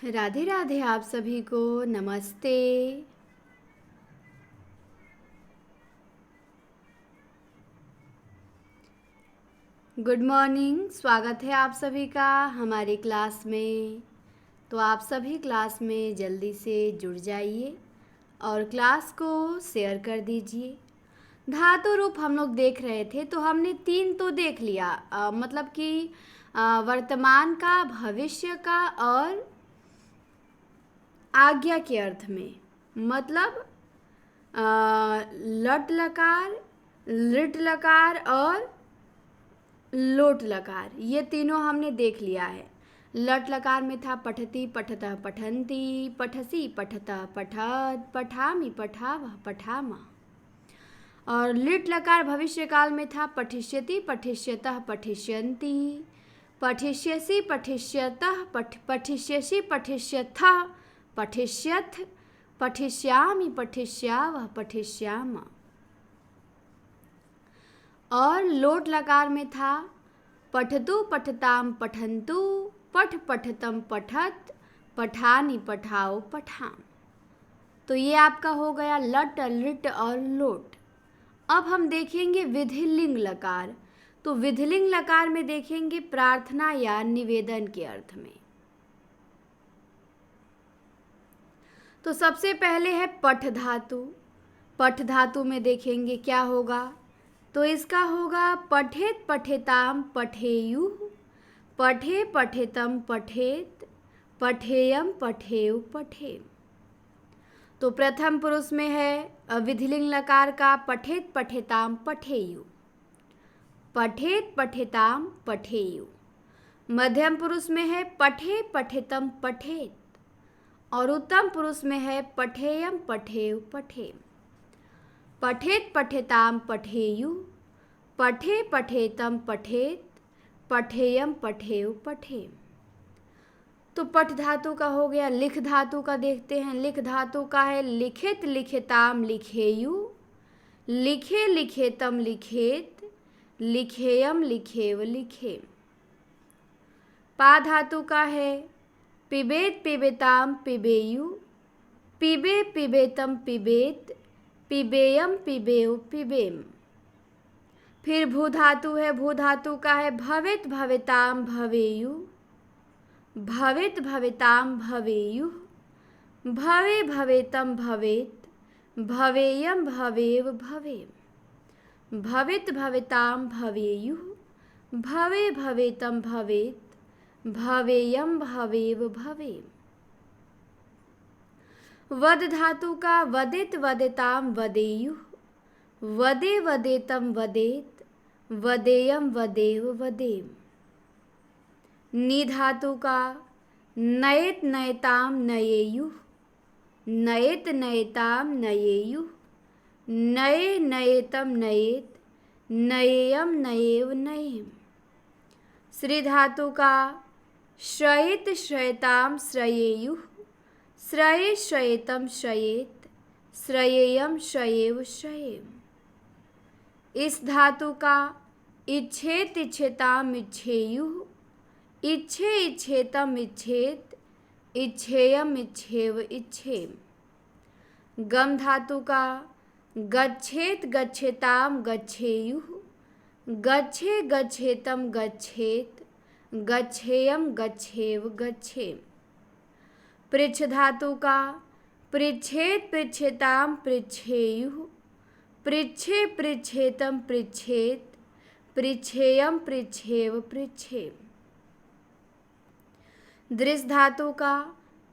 राधे राधे। आप सभी को नमस्ते। Good morning. स्वागत है आप सभी का हमारी क्लास में। तो आप सभी क्लास में जल्दी से जुड़ जाइए और क्लास को शेयर कर दीजिए। धातु रूप हम लोग देख रहे थे, तो हमने 3 तो देख लिया, मतलब कि वर्तमान का, भविष्य का और आज्ञा के अर्थ में। मतलब लट लकार, लिट लकार और लोट लकार, ये तीनों हमने देख लिया है। लट लकार में था पठती पठतः पठन्ति, पठसी पठतः पठत, पठामि पठावः पठामा। और लिट लकार भविष्य काल में था पठिष्यति पठिष्यतः पठिष्यन्ति, पठिष्यसि पठिष्यतः पठिष्यसि पठिष्यथः पठिष्यथ, पठिष्यामि पठिष्यावः पठिष्यामा। और लोट लकार में था पठतु पठताम पठन्तु, पठ पठतम पठत, पठानि पठाओ पठाम। तो ये आपका हो गया लट, लिट और लोट। अब हम देखेंगे विधिलिंग लकार। तो विधिलिंग लकार में देखेंगे प्रार्थना या निवेदन के अर्थ में। तो सबसे पहले है पठ धातु। पठ धातु में देखेंगे क्या होगा। तो इसका होगा पठेत पठेताम पठेयुः, पठे पठेतम पठेत, पठेयम पठेयु पठेम। तो प्रथम पुरुष में है विधिलिंग लकार का पठेत पठेताम पठेयु, पठेत पठेताम पठेयु। मध्यम पुरुष में है पठे पठेतम पठेत, और उत्तम पुरुष में है पठेयम पठेयु पठेम। पठेत पठेताम पठेयु, पठे पठेतम पठेत, पठेयम पठेयु पठेम। तो पठ धातु का हो गया। लिख धातु का देखते हैं। लिख धातु का है लिखित लिखिताम लिखेयु, लिखे लिखेतम लिखेत, लिखेयम लिखेव लिखेम। पा धातु का है पिबेत पिबेताम पिबेयु, पिबे पिबेतम पिबेत, पिबेयम पिबेयु पिबेम। फिर भू धातु है। भू धातु का है भवेत भवेताम भवेयु, भवेत भवेताम भवेयु, भवे भवेतम भवेत, भवेयम भवेव भवेम। भवेत भवेताम भवेयु, भवे भवेतम भवेत, भवेयम भवेव भवेम। वद धातु का वदित वदिताम वदेयु, वदे वदेतम वदेत, वदेयम वदेव वदेम। नी धातु का नयेत नयताम नयेयु, नयेत नयताम नयेयु, नये नयेतम नयेत, नयेयम नयेव नयेम। श्री धातु का श्रयेत श्रयताम श्रयेयुः, श्रये श्रयेतम श्रयेत, श्रयेयम श्रयेव श्रयेम। इस धातु का इच्छेत इच्छेताम इच्छेयुः, इच्छे इच्छेतम इच्छेत, इच्छेयम इच्छेव इच्छेम। गम धातु का गच्छेत गच्छेताम गच्छेयुः, गच्छे गच्छेतम गच्छेत, गच्छेयम गच्छेव गच्छेम। पृच्छ धातु का पृच्छेत पृच्छेताम पृच्छेयुः, पृच्छे पृच्छेतम पृच्छेत, पृच्छेयम पृच्छेव पृच्छेम। दृश्य धातु का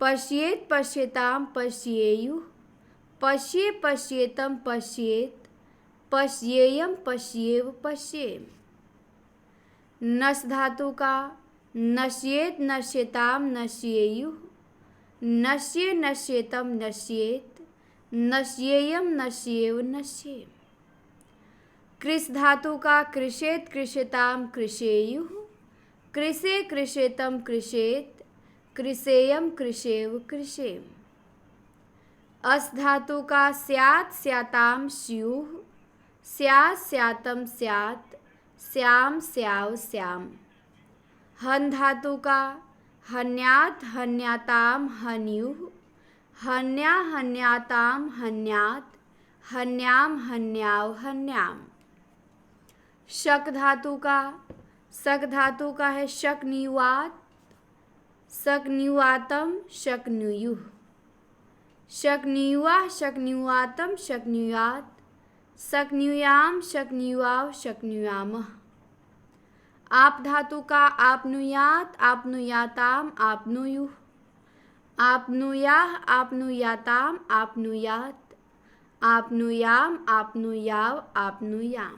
पश्येत पश्येताम पश्येयुः, पश्ये पश्येतम पश्येत, पश्येयम पश्येव पश्येम। नस धातु का नश्येत नश्येताम नश्येयुः, नश्ये नश्येतम नश्येत, नश्येयम नश्येव नश्येम। कृश धातु का कृशेत कृशेताम कृशेयुः, कृशे कृशेतम कृशेत, कृशेयम कृशेव कृशेम। अस धातु का स्यात् स्याताम स्युः, स्यात् स्यातम स्यात्, श्याम स्याव श्याम। हन धातु का हन्यात् हन्याताम हन्युः, हन्या हन्याताम हन्यात्, हन्याम हन्याव हन्याम। शक धातु का है शक्न्युवात, शक्न्युवातम शक्नुयुः, शक्न्युवा शक्न्युवातम शक्नुयात, शक्नुयाम शक्नुयाव शक्नुयामः। आप धातु का आपनुयात, आपनुयाताम आपनुयुः, आपनुयाः आपनुयाताम आपनुयात, आपनुयाम आपनुयाव आपनुयाम।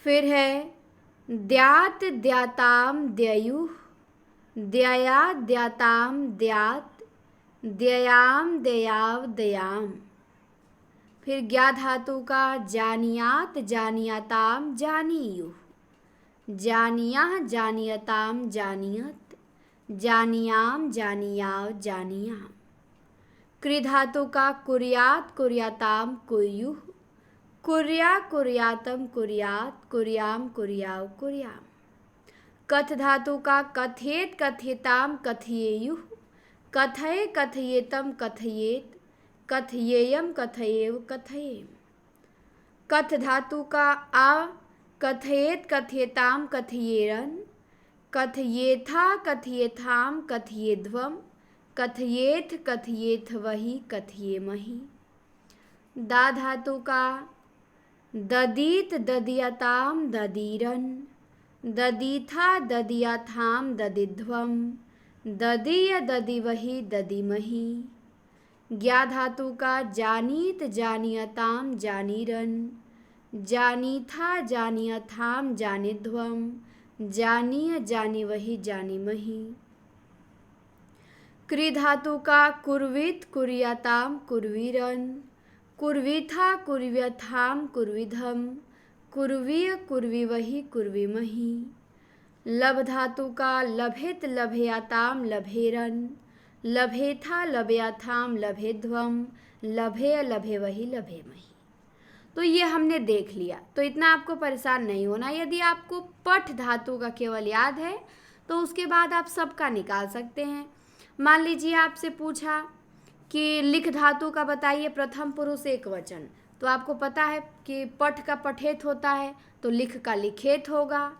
फिर है द्यात द्याताम द्ययुः, द्यया द्याताम द्यात, द्ययाम द्ययाव द्याम। फिर ज्ञा धातु का जानियात जानियाताम जानियुः, जानियाः जानियताम जानियत, जानियाम जानियाव जानियाम। कृ धातु का कुर्यात कुर्याताम कुर्युः, कुर्या कुर्यातम कुर्यात, कुर्याम कुर्याव कुर्याम। कथ धातु का कथयेत कथयताम कथयेयुः, कथये कथयेतम कथयेत, कथयेयम कथयेव कथयेम। कथ धातु का आ कथयेत कथयताम कथयेरन, कथयेथा कथयेथाम कथयेध्वम, कथयेथ कथयेथवहि कथयेमहि। दा धातु का ददीत ददियताम ददीरन, ददीथा ददियाथाम ददिध्वम, ददीय ददिवहि ददिमहि। ज्ञा धातु का जानीत जानियताम जानीरन, जानीथा जानियथाम जानिध्वम, जानीय जानिवहि जानिमहि। कृ धातु का कुर्वित कुर्याताम कुर्वीरन, कुर्वीथा कुर्व्यथाम कुर्विधम, कुर्वीय कुर्वीवहि कुर्वीमहि। लब धातु का लभेत लभयाताम लभेरन, लभेथा लभयाथाम लभेध्वम, लभेय लभेवहि लभेमहि। तो ये हमने देख लिया, तो इतना आपको परेशान नहीं होना। यदि आपको पठ धातु का केवल याद है तो उसके बाद आप सबका निकाल सकते हैं। मान लीजिए आपसे पूछा कि लिख धातु का बताइए प्रथम पुरुष एक वचन, तो आपको पता है कि पठ का पठेत होता है तो लिख का लिखेत होगा।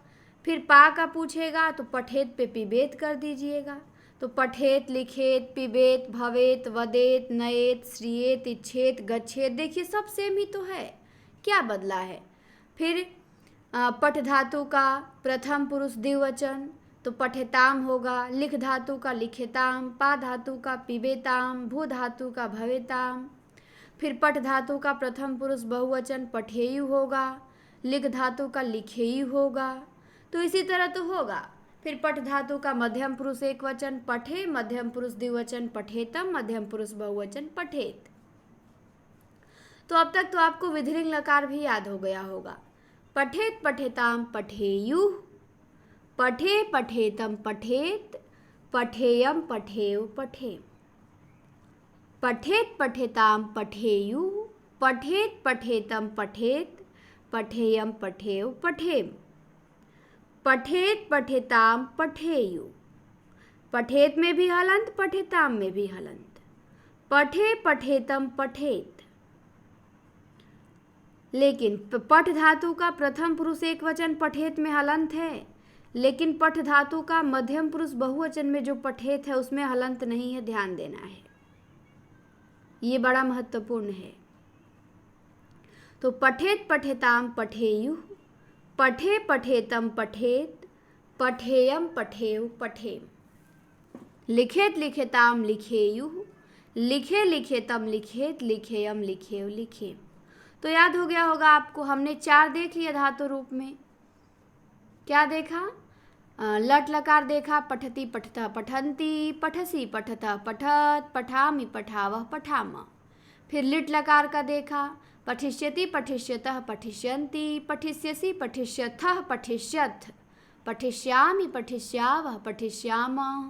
फिर पा का पूछेगा तो पठेत पे पिबेत कर दीजिएगा। तो पठेत लिखेत पिबेत भवेत वदेत नयेत श्रियेत इच्छेत गच्छेत, देखिए सब सेम ही तो है, क्या बदला है। फिर पठ धातु का प्रथम पुरुष द्विवचन तो पठेताम होगा, लिख धातु का लिखेताम, पा धातु का पिबेताम, भू धातु का भवेताम। फिर पठ धातु का प्रथम पुरुष बहुवचन पठेयु होगा, लिख धातु का लिखेयु होगा, तो इसी तरह तो होगा। फिर पठ धातु का मध्यम पुरुष एक वचन पठे, मध्यम पुरुष द्विवचन पठेतम, मध्यम पुरुष बहुवचन पठेत। तो अब तक तो आपको विधिलिंग लकार भी याद हो गया होगा। पठेत पठेताम पठेयुः, पठे पठेतम पठेत, पठेयम पठेव पठेम। पठेत पठेताम पठेयुः, पठेत पठेतम पठेत, पठेयम पठेव पठेम। पठेत पठेताम पठेयु, पठेत में भी हलंत पठेताम में भी हलंत। पठे पठेतम पठेत, लेकिन पठ धातु का प्रथम पुरुष एक वचन पठेत में हलंत है, लेकिन पठ धातु का मध्यम पुरुष बहुवचन में जो पठेत है उसमें हलंत नहीं है, ध्यान देना है, ये बड़ा महत्वपूर्ण है। तो पठेत पठेताम पठेयुः, पठे पठेतम पठेत, पठेयम पठेव पठेम। लिखेत लिखेताम लिखेयुः, लिखे लिखेतम लिखेत, लिखेयम लिखेव लिखेम। तो याद हो गया होगा आपको, हमने 4 देख लिया धातु रूप में। क्या देखा? लट लकार देखा, पठति पठतः पठन्ति, पठसी पठतः पठत, पठामि पठावः पठामः। फिर लिट लकार का देखा, पठिष्यति पठिष्यतः पठिष्यन्ति, पठिष्यसि पठिष्यथः पठिष्यथ, पठिष्यामि पठिष्यावः पठिष्यामः।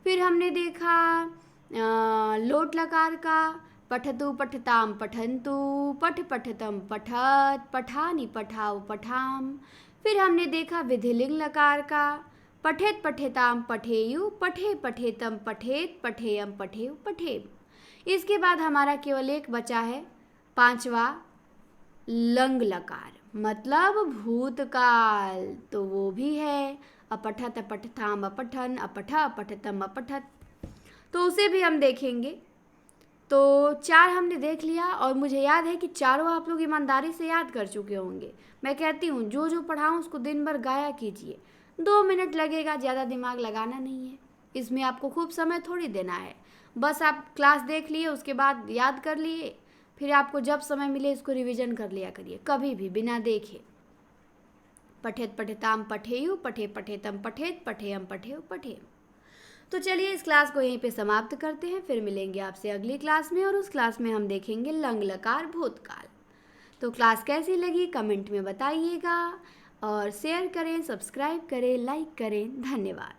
फिर हमने देखा लोट लकार का, पठतु पठताम पठन्तु, पठ पठतम पठत, पठानि पठाव पठाम। फिर हमने देखा विधिलिंग लकार का, पठेत पठेताम पठेयु, पठे पठेतम पठेत पठेयम पठेयु पठेम। इसके बाद हमारा केवल एक बचा है पांचवा लंग लकार, मतलब भूतकाल, तो वो भी है अपठत अपठताम अपठन, अपठ अपठतम अपठत, तो उसे भी हम देखेंगे। तो 4 हमने देख लिया और मुझे याद है कि चारों आप लोग ईमानदारी से याद कर चुके होंगे। मैं कहती हूँ जो जो पढ़ाऊँ उसको दिन भर गाया कीजिए, 2 मिनट लगेगा, ज़्यादा दिमाग लगाना नहीं है, इसमें आपको खूब समय थोड़ी देना है। बस आप क्लास देख लिए, उसके बाद याद कर लिए, फिर आपको जब समय मिले इसको रिवीजन कर लिया करिए, कभी भी बिना देखे। पठेत पठेताम पठेयु, पठे पठेतम पठेत पठेयम पठेयु पठेम। तो चलिए इस क्लास को यहीं पे समाप्त करते हैं, फिर मिलेंगे आपसे अगली क्लास में और उस क्लास में हम देखेंगे लंग लकार भूतकाल। तो क्लास कैसी लगी कमेंट में बताइएगा और शेयर करें, सब्सक्राइब करें, लाइक करें। धन्यवाद।